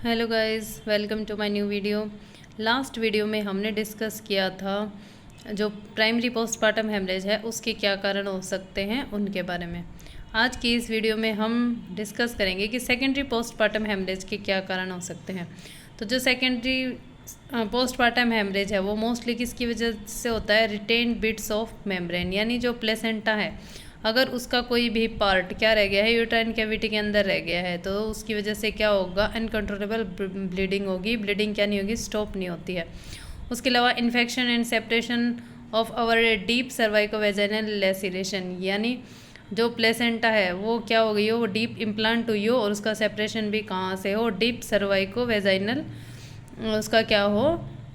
Hello guys, welcome to my new video. Last video में हमने discuss किया था जो प्राइमरी पोस्टपार्टम हेमरेज है उसके क्या कारण हो सकते हैं उनके बारे में। आज की इस वीडियो में हम डिस्कस करेंगे कि सेकेंडरी पोस्टपार्टम हेमरेज के क्या कारण हो सकते हैं। तो जो सेकेंडरी पोस्टपार्टम हेमरेज है वो मोस्टली किसकी वजह से होता है? रिटेन्ड बिट्स ऑफ मेम्ब्रेन, यानी जो प्लेसेंटा है अगर उसका कोई भी पार्ट क्या रह गया है, यूट्राइन कैविटी के अंदर रह गया है, तो उसकी वजह से क्या होगा? अनकंट्रोलेबल ब्लीडिंग होगी। ब्लीडिंग क्या नहीं होगी? स्टॉप नहीं होती है। उसके अलावा infection and separation of our deep cervicovaginal laceration, यानी जो प्लेसेंटा है वो क्या हो गई हो? वो डीप इम्प्लांट हुई हो और उसका सेपरेशन भी कहाँ से हो? डीप सर्वाइकोवेजाइनल उसका क्या हो?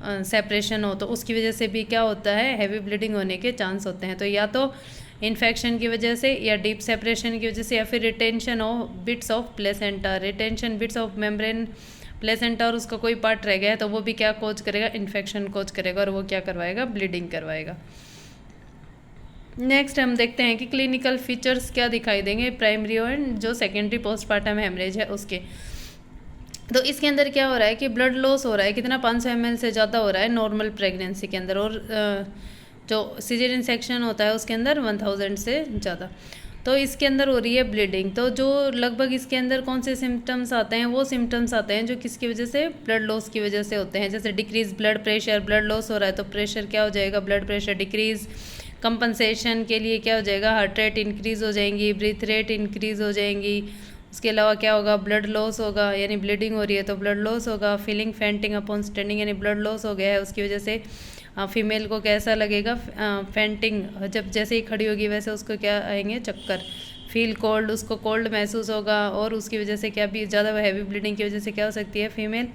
सेपरेशन हो, तो उसकी वजह से भी क्या होता है? हैवी ब्लीडिंग होने के चांस होते हैं। तो या तो इन्फेक्शन की वजह से, या डीप सेपरेशन की वजह से, या फिर retention of bits of placenta, retention bits of membrane placenta और उसका कोई पार्ट रह गया है तो वो भी क्या कोज करेगा? इन्फेक्शन कोज करेगा और वो क्या करवाएगा? ब्लीडिंग करवाएगा। नेक्स्ट हम देखते हैं कि क्लिनिकल फीचर्स क्या दिखाई देंगे प्राइमरी एंड जो सेकेंडरी पोस्टपार्टम हेमरेज है उसके। तो इसके अंदर क्या हो रहा है कि ब्लड लॉस हो रहा है। कितना? 500 ml से ज़्यादा हो रहा है नॉर्मल प्रेगनेंसी के अंदर, और जो सिजेरियन सेक्शन होता है उसके अंदर 1000 से ज़्यादा। तो इसके अंदर हो रही है ब्लीडिंग। तो जो लगभग इसके अंदर कौन से सिम्टम्स आते हैं? वो सिम्टम्स आते हैं जो किसकी वजह से? ब्लड लॉस की वजह से होते हैं। जैसे decrease blood pressure, blood loss हो रहा है तो प्रेशर क्या हो जाएगा? Blood pressure decrease. कंपनसेशन के लिए क्या हो जाएगा? हार्ट रेट इंक्रीज़ हो जाएंगी, ब्रीथ रेट इंक्रीज़ हो जाएंगी। उसके अलावा क्या होगा? ब्लड लॉस होगा, यानी ब्लीडिंग हो रही है तो ब्लड लॉस होगा। फीलिंग फेंटिंग अपॉन स्टैंडिंग, यानी ब्लड लॉस हो गया है उसकी वजह से फीमेल को कैसा लगेगा? फेंटिंग, जब जैसे ही खड़ी होगी वैसे उसको क्या आएंगे? चक्कर। फील कोल्ड, उसको कोल्ड महसूस होगा, और उसकी वजह से क्या भी ज़्यादा हैवी ब्लीडिंग की वजह से क्या हो सकती है? फीमेल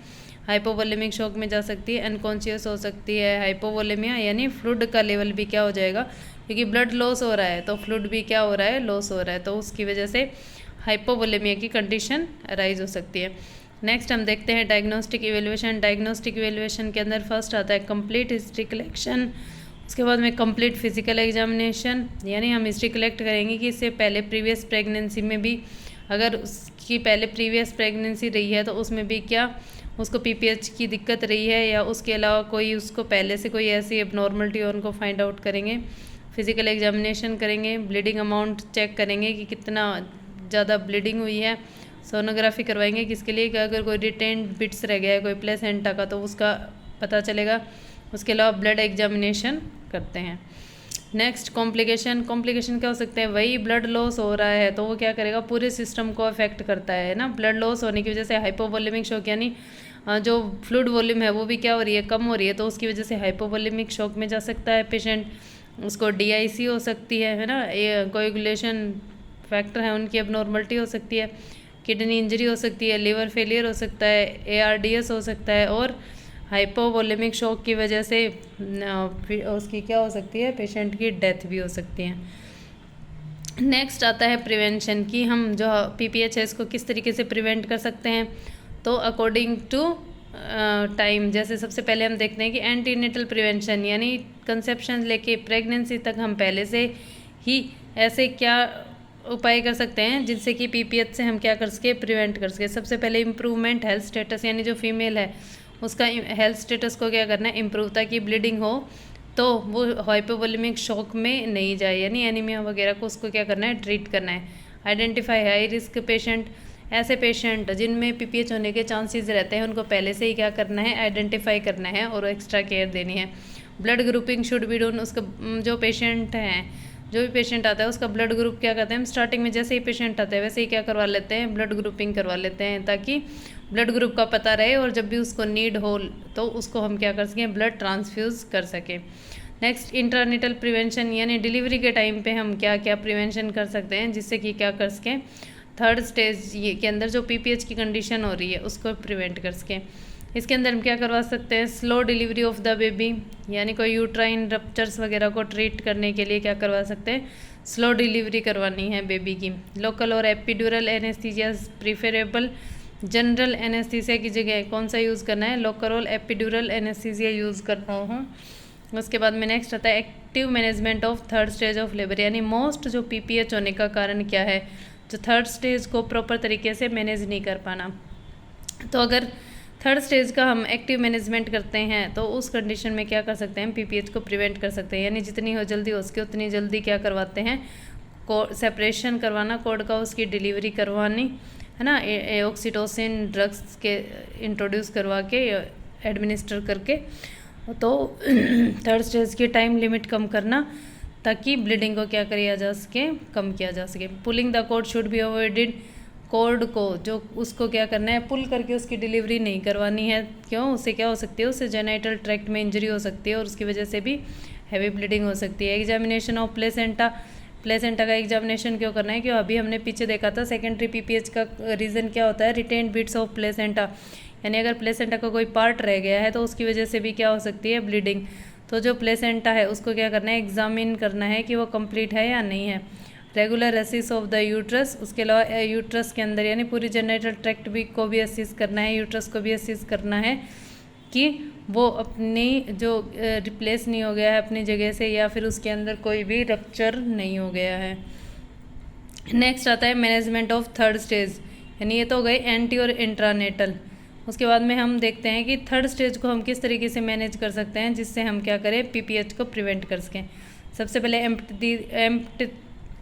हाइपोवोलेमिक शॉक में जा सकती है, अनकॉन्शियस हो सकती है। हाइपोवोलेमिया यानी फ्लूइड का लेवल भी क्या हो जाएगा? क्योंकि ब्लड लॉस हो रहा है तो फ्लूइड भी क्या हो रहा है? लॉस हो रहा है, तो उसकी वजह से हाइपोवोलेमिया की कंडीशन अराइज हो सकती है। नेक्स्ट हम देखते हैं डायग्नोस्टिक इवेल्युएशन। डायग्नोस्टिक इवेल्युएशन के अंदर फर्स्ट आता है कंप्लीट हिस्ट्री कलेक्शन। उसके बाद में कंप्लीट फिजिकल एग्जामिनेशन, यानी हम हिस्ट्री कलेक्ट करेंगे कि इससे पहले प्रीवियस प्रेगनेंसी में भी अगर उसकी पहले प्रीवियस प्रेगनेंसी रही है तो उसमें भी क्या उसको पीपीएच की दिक्कत रही है, या उसके अलावा कोई उसको पहले से कोई ऐसी एबनॉर्मलिटी हो उनको फाइंड आउट करेंगे। फिजिकल एग्जामिनेशन करेंगे, ब्लीडिंग अमाउंट चेक करेंगे कि कितना ज़्यादा ब्लीडिंग हुई है। सोनोग्राफी करवाएंगे किसके लिए? कि अगर कोई रिटेन्ड बिट्स रह गया है कोई प्लेसेंटा का तो उसका पता चलेगा। उसके अलावा ब्लड एग्जामिनेशन करते हैं। Next complication. कॉम्प्लिकेशन क्या हो सकते हैं? वही ब्लड लॉस हो रहा है तो वो क्या करेगा? पूरे सिस्टम को अफेक्ट करता है ना। ब्लड लॉस होने की वजह से हाइपोवोलेमिक शॉक, यानी जो फ्लूइड वॉल्यूम है वो भी क्या हो रही है? कम हो रही है, तो उसकी वजह से हाइपोवोलेमिक शॉक में जा सकता है पेशेंट। उसको डीआईसी हो सकती है ना, ये कोएगुलेशन फैक्टर है उनकी एबनॉर्मलिटी हो सकती है। किडनी इंजरी हो सकती है, लिवर फेलियर हो सकता है, एआरडीएस हो सकता है, और हाइपोवोलेमिक शॉक की वजह से उसकी क्या हो सकती है? पेशेंट की डेथ भी हो सकती है। नेक्स्ट आता है प्रिवेंशन, की हम जो पीपीएच है इसको किस तरीके से प्रिवेंट कर सकते हैं। तो अकॉर्डिंग टू टाइम, जैसे सबसे पहले हम देखते हैं कि एंटीनेटल प्रिवेंशन, यानी कंसेप्शन लेके प्रेगनेंसी तक हम पहले से ही ऐसे क्या उपाय कर सकते हैं जिनसे कि पीपीएच से हम क्या कर सके? प्रिवेंट कर सके। सबसे पहले इम्प्रूवमेंट हेल्थ स्टेटस, यानी जो फीमेल है उसका हेल्थ स्टेटस को क्या करना है? इम्प्रूव, ताकि ब्लीडिंग हो तो वो हाइपोवोलेमिक शॉक में नहीं जाए, यानी एनीमिया वगैरह को उसको क्या करना है? ट्रीट करना है। आइडेंटिफाई हाई रिस्क पेशेंट, ऐसे पेशेंट जिनमें पीपीएच होने के चांसेस रहते हैं उनको पहले से ही क्या करना है? आइडेंटिफाई करना है और एक्स्ट्रा केयर देनी है। Blood grouping should be done. उसका जो पेशेंट हैं, जो भी पेशेंट आता है उसका ब्लड ग्रुप क्या करते हैं? हम स्टार्टिंग में जैसे ही पेशेंट आता है वैसे ही क्या करवा लेते हैं? ब्लड ग्रुपिंग करवा लेते हैं, ताकि ब्लड ग्रुप का पता रहे और जब भी उसको नीड हो तो उसको हम क्या कर सकें? ब्लड ट्रांसफ्यूज़ कर सकें। नेक्स्ट इंटरनेटल प्रिवेंशन, यानी डिलीवरी के टाइम पे हम क्या क्या प्रिवेंशन कर सकते हैं जिससे कि क्या कर सकें? थर्ड स्टेज ये के अंदर जो पीपीएच की कंडीशन हो रही है उसको प्रिवेंट कर सकें। इसके अंदर हम क्या करवा सकते हैं? Slow delivery of the baby, यानी कोई यूट्राइन रप्चर्स वगैरह को ट्रीट करने के लिए क्या करवा सकते हैं? स्लो डिलीवरी करवानी है बेबी की। लोकल और epidural anaesthesia preferable. General anaesthesia की जगह कौन सा यूज़ करना है? लोकल और एपिड्यूरल एनेस्थीसिया यूज़ करना है। उसके बाद में नेक्स्ट आता है active management of third stage of labour, यानी मोस्ट जो पीपीएच होने का कारण क्या है? जो थर्ड स्टेज को प्रॉपर तरीके से मैनेज नहीं कर पाना। तो अगर थर्ड स्टेज का हम एक्टिव मैनेजमेंट करते हैं तो उस कंडीशन में क्या कर सकते हैं, पीपीएच को प्रिवेंट कर सकते हैं। यानी जितनी हो जल्दी हो सके उतनी जल्दी क्या करवाते हैं, सेपरेशन करवाना कोड का, उसकी डिलीवरी करवानी है ना, ऑक्सीटोसिन ड्रग्स के इंट्रोड्यूस करवा के एडमिनिस्टर करके, तो थर्ड स्टेज की टाइम लिमिट कम करना ताकि ब्लीडिंग को क्या किया जा सके, कम किया जा सके। Pulling the code should be avoided, code को जो उसको क्या करना है, पुल करके उसकी डिलीवरी नहीं करवानी है। क्यों, उससे क्या हो सकती है, उससे जेनाइटल ट्रैक्ट में इंजरी हो सकती है और उसकी वजह से भी हैवी ब्लीडिंग हो सकती है। एग्जामिनेशन ऑफ प्लेसेंटा, प्लेसेंटा का एग्जामिनेशन क्यों करना है, क्यों अभी हमने पीछे देखा था सेकेंडरी पीपीएच का रीज़न क्या होता है, रिटेन्ड बिट्स ऑफ प्लेसेंटा, यानी अगर प्लेसेंटा का कोई पार्ट रह गया है तो उसकी वजह से भी क्या हो सकती है, ब्लीडिंग। तो जो प्लेसेंटा है उसको क्या करना है, एग्जामिन करना है कि वो कंप्लीट है या नहीं है। रेगुलर असिस ऑफ द यूट्रस, उसके अलावा यूट्रस के अंदर यानी पूरी जेनेटल ट्रैक्ट भी को भी असिस करना है, यूट्रस को भी असिस करना है कि वो अपनी जो रिप्लेस नहीं हो गया है अपनी जगह से, या फिर उसके अंदर कोई भी रप्चर नहीं हो गया है। नेक्स्ट आता है मैनेजमेंट ऑफ थर्ड स्टेज, यानी ये तो हो गई एंटी और इंट्रानेटल। उसके बाद में हम देखते हैं कि थर्ड स्टेज को हम किस तरीके से मैनेज कर सकते हैं जिससे हम क्या करें, पीपीएच को प्रिवेंट कर सकें। सबसे पहले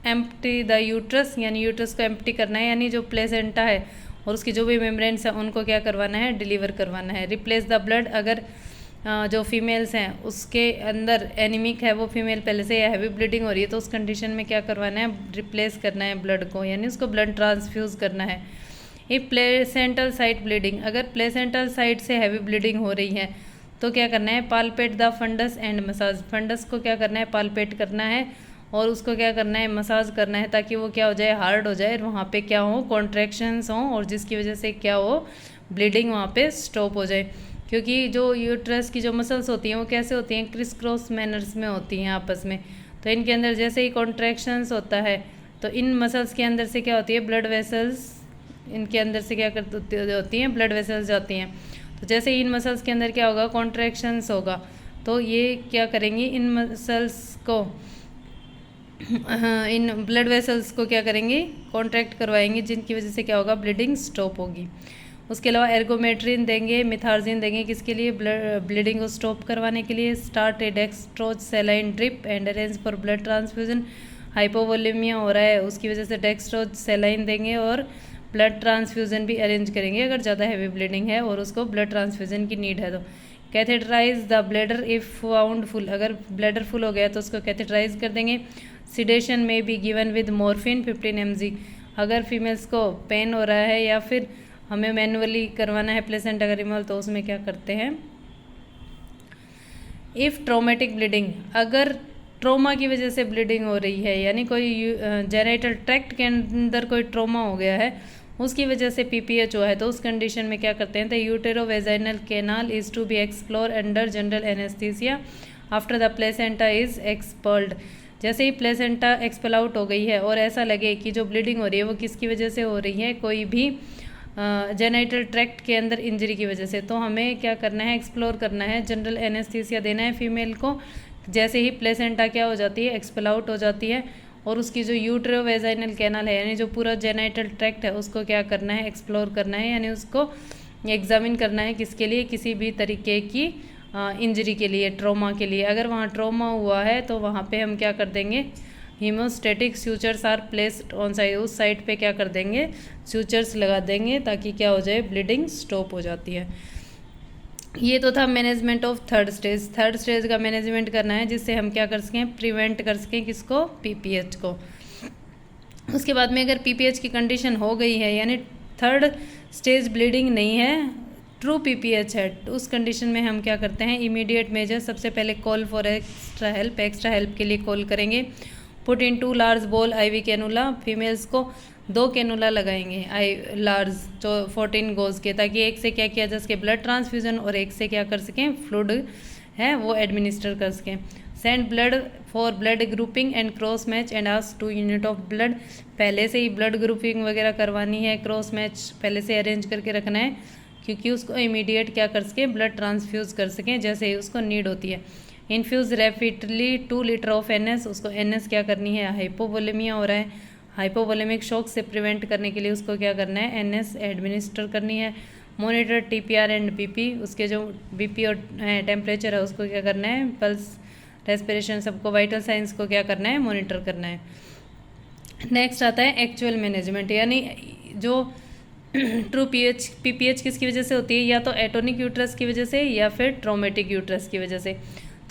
एम्प्टी द यूट्रस, यानी यूट्रस को एम्प्टी करना है, यानी जो प्लेसेंटा है और उसकी जो भी मेम्ब्रेन्स हैं उनको क्या करवाना है, डिलीवर करवाना है। रिप्लेस द ब्लड, अगर जो फीमेल्स हैं उसके अंदर एनीमिक है वो फीमेल पहले से या हैवी ब्लीडिंग हो रही है तो उस कंडीशन में क्या करवाना है, रिप्लेस करना है ब्लड को, यानी उसको ब्लड ट्रांसफ्यूज़ करना है। इफ प्लेसेंटल साइट ब्लीडिंग, अगर प्लेसेंटल साइट से हैवी ब्लीडिंग हो रही है तो क्या करना है, palpate the fundus and massage, fundus को क्या करना है, पालपेट करना है और उसको क्या करना है, मसाज करना है ताकि वो क्या हो जाए, हार्ड हो जाए और वहाँ पे क्या हो, कॉन्ट्रैक्शंस हों और जिसकी वजह से क्या हो, ब्लीडिंग वहाँ पे स्टॉप हो जाए। क्योंकि जो यूट्रस की जो मसल्स होती हैं वो कैसे होती हैं, क्रिस क्रॉस मैनर्स में होती हैं आपस में, तो इनके अंदर जैसे ही कॉन्ट्रैक्शंस होता है तो इन मसल्स के अंदर से क्या होती है, ब्लड वेसल्स, इनके अंदर से क्या होती हैं, ब्लड वेसल्स जाती हैं। तो जैसे ही इन मसल्स के अंदर क्या होगा, कॉन्ट्रैक्शंस होगा, तो ये क्या करेंगी, इन मसल्स को इन ब्लड वेसल्स को क्या करेंगे, कॉन्ट्रैक्ट करवाएंगे, जिनकी वजह से क्या होगा, ब्लीडिंग स्टॉप होगी। उसके अलावा एर्गोमेट्रिन देंगे, मिथार्जिन देंगे, किसके लिए, ब्लीडिंग को स्टॉप करवाने के लिए। Start a dextrose saline drip and arrange for blood transfusion, hypovolemia हो रहा है उसकी वजह से डेक्सट्रोज सेलाइन देंगे और ब्लड ट्रांसफ्यूजन भी अरेंज करेंगे अगर ज़्यादा हैवी ब्लीडिंग है और उसको ब्लड ट्रांसफ्यूजन की नीड है तो। Catheterize the bladder if found full, अगर ब्लैडर फुल हो गया तो उसको कैथेटराइज कर देंगे। Sedation may be given with morphine 15 mg, अगर फीमेल्स को पेन हो रहा है या फिर हमें मैनुअली करवाना है प्लेसेंटा का रिमूवल तो उसमें क्या करते हैं। इफ़ ट्रोमेटिक ब्लीडिंग, अगर ट्रोमा की वजह से ब्लीडिंग हो रही है, यानी कोई जेनिटल ट्रैक्ट के अंदर कोई ट्रोमा हो गया है उसकी वजह से पीपीएच हुआ है तो उस कंडीशन में क्या करते हैं, the uterovaginal canal is to be explore under general anaesthesia after the placenta is expelled. जैसे ही प्लेसेंटा एक्सपेल आउट हो गई है और ऐसा लगे कि जो ब्लीडिंग हो रही है वो किसकी वजह से हो रही है, कोई भी जेनिटल ट्रैक्ट के अंदर इंजरी की वजह से, तो हमें क्या करना है, एक्सप्लोर करना है, जनरल एनेस्थीसिया देना है फीमेल को। जैसे ही प्लेसेंटा क्या हो जाती है, एक्सपेल आउट हो जाती है और उसकी जो यूटेरोवेजाइनल कैनाल है यानी जो पूरा जेनिटल ट्रैक्ट है उसको क्या करना है, एक्सप्लोर करना है, यानी उसको एग्जामिन करना है, किसके लिए, किसी भी तरीके की इंजरी के लिए, ट्रॉमा के लिए। अगर वहाँ ट्रॉमा हुआ है तो वहाँ पे हम क्या कर देंगे, haemostatic sutures are placed on side, उस साइड पे क्या कर देंगे, सूचर्स लगा देंगे ताकि क्या हो जाए, ब्लीडिंग स्टॉप हो जाती है। ये तो था management of third stage. Third stage का मैनेजमेंट करना है जिससे हम क्या कर सकें, प्रिवेंट कर सकें किसको, पीपीएच को। उसके बाद में अगर पीपीएच की कंडीशन हो गई है यानी थर्ड स्टेज ब्लीडिंग नहीं है, ट्रू पीपीएच है, उस कंडीशन में हम क्या करते हैं, इमीडिएट मेजर, सबसे पहले कॉल फॉर एक्स्ट्रा हेल्प के लिए कॉल करेंगे। पुट इन 2 लार्ज बोल IV कैनुला, फीमेल्स को 2 कैनुला लगाएंगे लार्ज जो 14 गोज के, ताकि एक से क्या किया जा सके, ब्लड ट्रांसफ्यूजन, और एक से क्या कर सकें, फ्लूइड है वो एडमिनिस्टर कर सकें। Send blood for blood grouping and cross match and ask 2 unit of blood, पहले से ही ब्लड ग्रुपिंग वगैरह करवानी है, क्रॉस मैच पहले से अरेंज करके रखना है क्योंकि उसको इमीडिएट क्या कर सकें, ब्लड ट्रांसफ्यूज़ कर सकें जैसे ही उसको नीड होती है। Infuse rapidly 2 litre of NS, उसको NS क्या करनी है, हाइपोवोलेमिया हो रहा है, हाइपोवोलेमिक शॉक से प्रिवेंट करने के लिए उसको क्या करना है, NS एडमिनिस्टर करनी है। मॉनिटर TPR एंड BP, उसके जो BP और टेम्परेचर है उसको क्या करना है, पल्स, रेस्पिरेशन, सबको वाइटल साइंस को क्या करना है, मॉनिटर करना है। नेक्स्ट आता है एक्चुअल मैनेजमेंट, यानी जो ट्रू PPH किसकी वजह से होती है, या तो एटोनिक यूट्रस की वजह से या फिर ट्रोमेटिक यूट्रस की वजह से।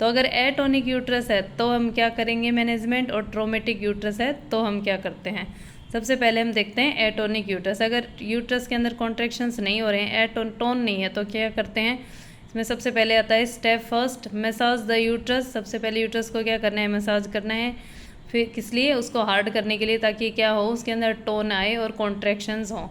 तो अगर एटोनिक यूट्रस है तो हम क्या करेंगे मैनेजमेंट, और ट्रोमेटिक यूट्रस है तो हम क्या करते हैं। सबसे पहले हम देखते हैं एटोनिक यूट्रस। अगर यूट्रस के अंदर कॉन्ट्रैक्शंस नहीं हो रहे हैं, टोन नहीं है, तो क्या करते हैं। इसमें सबसे पहले आता है step first, massage the uterus. सबसे पहले यूट्रस को क्या करना है, मसाज करना है। फिर किस लिए, उसको हार्ड करने के लिए, ताकि क्या हो, उसके अंदर टोन आए और कॉन्ट्रैक्शंस हों।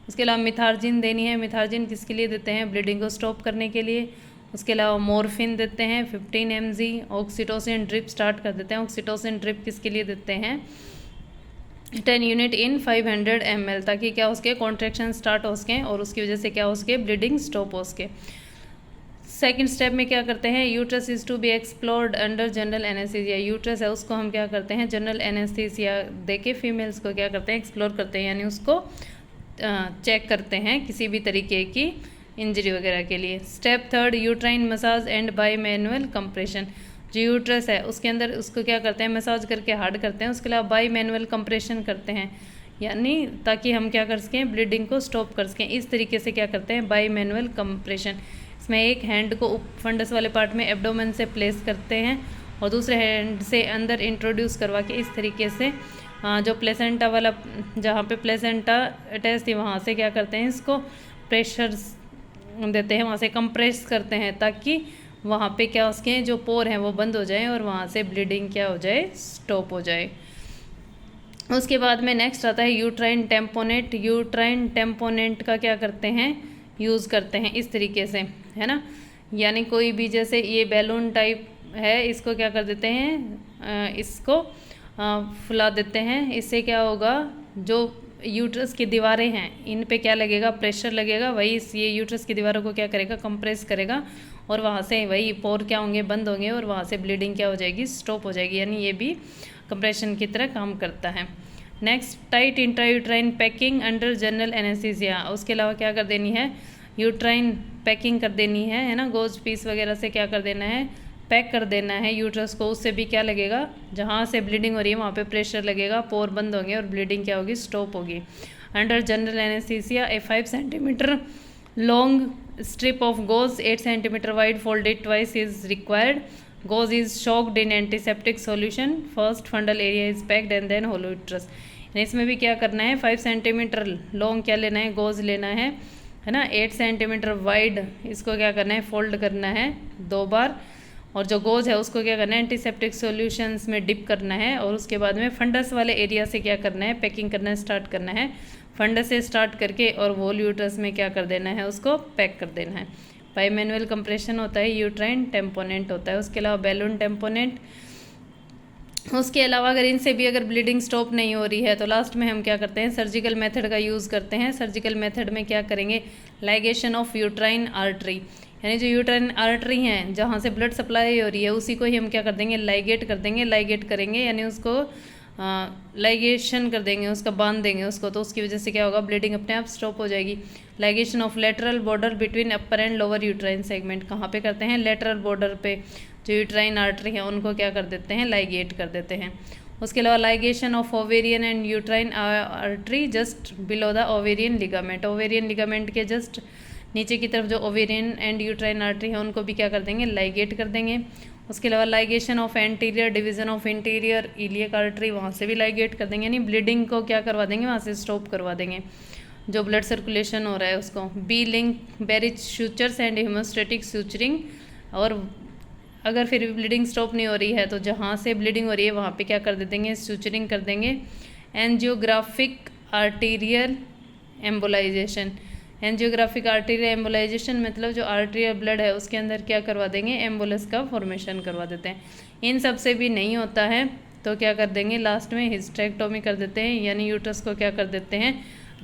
उसके अलावा मिथार्जिन देनी है। मिथार्जिन किसके लिए देते हैं, ब्लीडिंग को स्टॉप करने के लिए। उसके अलावा मॉर्फिन देते हैं 15 mg। ऑक्सीटोसिन ड्रिप स्टार्ट कर देते हैं। ऑक्सीटोसिन ड्रिप किसके लिए देते हैं, 10 यूनिट इन 500 ml, ताकि क्या उसके कॉन्ट्रैक्शन स्टार्ट हो सकें और उसकी वजह से क्या हो सके, ब्लीडिंग स्टॉप हो सके। सेकेंड स्टेप में क्या करते हैं, uterus is to be explored under general anaesthesia. Uterus है उसको हम क्या करते हैं, जनरल एनेस्थीसिया देके फीमेल्स को क्या करते हैं, एक्सप्लोर करते हैं, यानी उसको चेक करते हैं किसी भी तरीके की इंजरी वगैरह के लिए। Step third, uterine massage and by manual compression. जो यूट्रस है उसके अंदर उसको क्या करते हैं, मसाज करके हार्ड करते हैं। उसके अलावा बाई मैनुअल कंप्रेशन करते हैं, यानी ताकि हम क्या कर सकें, ब्लीडिंग को स्टॉप कर सकें। इस तरीके से क्या करते हैं, बाई मैनुअल कंप्रेशन। इसमें एक हैंड को फंडस वाले पार्ट में एब्डोमेन से प्लेस करते हैं और दूसरे हैंड से अंदर इंट्रोड्यूस करवा के इस तरीके से जो प्लेसेंटा वाला, जहाँ पे प्लेसेंटा अटैच थी वहाँ से क्या करते हैं, इसको प्रेशर देते हैं, वहाँ से कंप्रेस करते हैं, ताकि वहाँ पे क्या उसके जो पोर हैं वो बंद हो जाए और वहाँ से ब्लीडिंग क्या हो जाए, स्टॉप हो जाए। उसके बाद में नेक्स्ट आता है यूट्राइन टेम्पोनेट। यूट्राइन टेम्पोनेट का क्या करते हैं, यूज़ करते हैं इस तरीके से, है ना। यानी कोई भी जैसे ये बैलून टाइप है, इसको क्या कर देते हैं, इसको फुला देते हैं। इससे क्या होगा, जो यूट्रस की दीवारें हैं इन पे क्या लगेगा, प्रेशर लगेगा, वही ये यूट्रस की दीवारों को क्या करेगा, कंप्रेस करेगा और वहाँ से वही पोर क्या होंगे, बंद होंगे और वहाँ से ब्लीडिंग क्या हो जाएगी, स्टॉप हो जाएगी। यानी ये भी कंप्रेशन की तरह काम करता है। Next, tight intrauterine packing under general anaesthesia. उसके अलावा क्या कर देनी है, यूट्राइन पैकिंग कर देनी है ना, गोज पीस वगैरह से क्या कर देना है, पैक कर देना है यूट्रस को। उससे भी क्या लगेगा, जहाँ से ब्लीडिंग हो रही है वहाँ पे प्रेशर लगेगा, पोर बंद होंगे और ब्लीडिंग क्या होगी, स्टॉप होगी। Under general anaesthesia a 5 centimetre long strip of gauze 8 centimetre wide folded twice is required. Gauze is soaked in antiseptic solution. First fundal area is packed and then hollow uterus. इसमें भी क्या करना है, 5 centimetre long क्या लेना है, gauge लेना है ना, 8 सेंटीमीटर वाइड इसको क्या करना है, फोल्ड करना है 2 बार, और जो गोज है उसको क्या करना है, एंटीसेप्टिक सॉल्यूशंस में डिप करना है और उसके बाद में फंडस वाले एरिया से क्या करना है, पैकिंग करना स्टार्ट करना है। फंडस से स्टार्ट करके और वोल यूट्रस में क्या कर देना है, उसको पैक कर देना है। बाई मैनुअल कंप्रेशन होता है, यूट्राइन टेम्पोनेंट होता है। उसके अलावा बैलून टेम्पोनेंट। उसके अलावा अगर इनसे भी अगर ब्लीडिंग स्टॉप नहीं हो रही है तो लास्ट में हम क्या करते हैं, सर्जिकल मेथड का यूज़ करते हैं। सर्जिकल मेथड में क्या करेंगे, लाइगेशन ऑफ यूट्राइन आर्टरी, यानी जो यूट्राइन आर्टरी हैं जहाँ से ब्लड सप्लाई हो रही है उसी को ही हम क्या कर देंगे, लाइगेट कर देंगे। लाइगेट करेंगे यानी उसको लाइगेशन कर देंगे, उसका बांध देंगे उसको, तो उसकी वजह से क्या होगा, ब्लीडिंग अपने आप स्टॉप हो जाएगी। Ligation of lateral border between upper and lower uterine segment, कहाँ पे करते हैं, लेटरल बॉर्डर पे जो यूट्राइन आर्टरी है उनको क्या कर देते हैं, लाइगेट कर देते हैं। उसके अलावा ligation of ovarian and uterine artery just below the ovarian ligament. Ovarian ligament के जस्ट नीचे की तरफ जो ओवेरियन एंड यूट्राइन आर्टरी है उनको भी क्या कर देंगे, लाइगेट कर देंगे। उसके अलावा ligation of anterior division of interior iliac artery, वहाँ से भी लाइगेट कर देंगे, यानी ब्लीडिंग को क्या करवा देंगे, वहाँ से स्टॉप करवा देंगे जो ब्लड सर्कुलेशन हो रहा है उसको। B Lynch brace sutures and haemostatic suturing, और अगर फिर भी ब्लीडिंग स्टॉप नहीं हो रही है तो जहाँ से ब्लीडिंग हो रही है वहाँ पे क्या कर देंगे, सूचरिंग कर देंगे। Angiographic arterial embolisation. Angiographic arterial embolisation मतलब जो आर्टीरियल ब्लड है उसके अंदर क्या करवा देंगे, एम्बुलेंस का फॉर्मेशन करवा देते हैं। इन सब से भी नहीं होता है तो क्या कर देंगे, लास्ट में हिस्टेरेक्टोमी कर देते हैं, यानी यूट्रस को क्या कर देते हैं,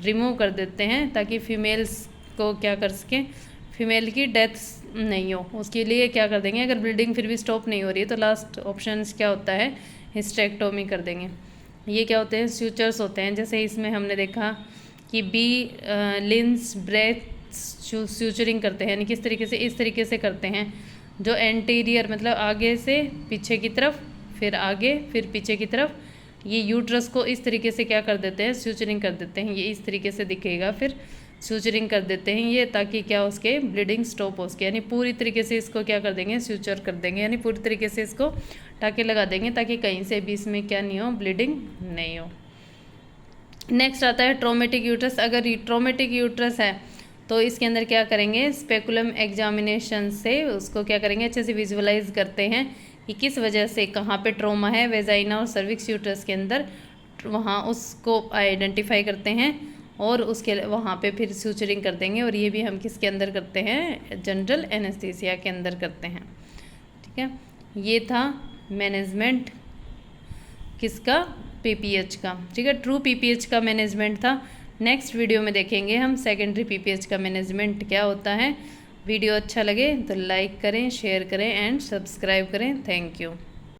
रिमूव कर देते हैं, ताकि फीमेल्स को क्या कर सकें, फीमेल की डेथ नहीं हो। उसके लिए क्या कर देंगे, अगर ब्लीडिंग फिर भी स्टॉप नहीं हो रही है तो लास्ट ऑप्शन क्या होता है, हिस्टेरेक्टोमी कर देंगे। ये क्या होते हैं, सूचर्स होते हैं। जैसे इसमें हमने देखा कि बी लिंस ब्रेथ स्यूचरिंग करते हैं, यानी किस तरीके से, इस तरीके से करते हैं। जो एंटीरियर मतलब आगे से पीछे की तरफ, फिर आगे फिर पीछे की तरफ, ये यूट्रस को इस तरीके से क्या कर देते हैं, स्यूचरिंग कर देते हैं। ये इस तरीके से दिखेगा, फिर स्यूचरिंग कर देते हैं ये, ताकि क्या उसके ब्लीडिंग स्टॉप हो सके, यानी पूरी तरीके से इसको क्या कर देंगे, स्यूचर कर देंगे, यानी पूरी तरीके से इसको टाँके लगा देंगे ताकि कहीं से भी इसमें क्या नहीं हो, ब्लीडिंग नहीं हो। नेक्स्ट आता है ट्रोमेटिक यूट्रस। अगर ट्रोमेटिक यूट्रस है तो इसके अंदर क्या करेंगे, स्पेकुलम एग्जामिनेशन से उसको क्या करेंगे, अच्छे से विजुअलाइज करते हैं कि किस वजह से, कहाँ पे ट्रोमा है वेजाइना और सर्विक्स यूट्रस के अंदर, वहाँ उसको आइडेंटिफाई करते हैं और उसके वहाँ पे फिर स्यूचरिंग कर देंगे। और ये भी हम किसके अंदर करते हैं, जनरल एनेस्थीसिया के अंदर करते हैं। ठीक है, ये था मैनेजमेंट किसका, पीपीएच का। ठीक है, ट्रू पीपीएच का मैनेजमेंट था। नेक्स्ट वीडियो में देखेंगे हम सेकेंडरी पीपीएच का मैनेजमेंट क्या होता है। वीडियो अच्छा लगे तो लाइक करें, शेयर करें एंड सब्सक्राइब करें। Thank you.